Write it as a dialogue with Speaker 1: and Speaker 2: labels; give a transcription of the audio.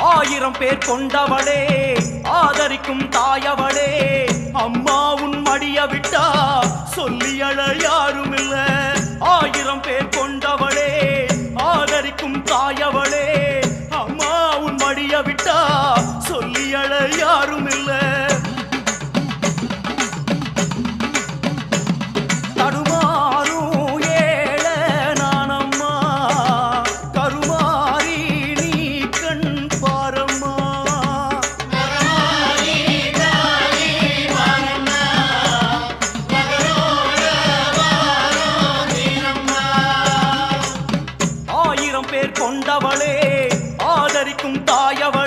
Speaker 1: ஆயிரம் பேர் கொண்டவளே ஆதரிக்கும் தாயவளே அம்மா உன் மடிய விட்டா சொல்லி அழ யாரும் இல்ல ஆயிரம் பேர் கொண்டவளே ஆதரிக்கும் தாயவளே அம்மா உன் மடிய விட்டா சொல்லி அழ யாரும் இல்ல தடுமாறும் ஏழ நானம்மா கருமாறி நீ கண் பாரம்மா ஆயிரம் பேர் கொண்டவளே ஆதரிக்கும் தாயவளே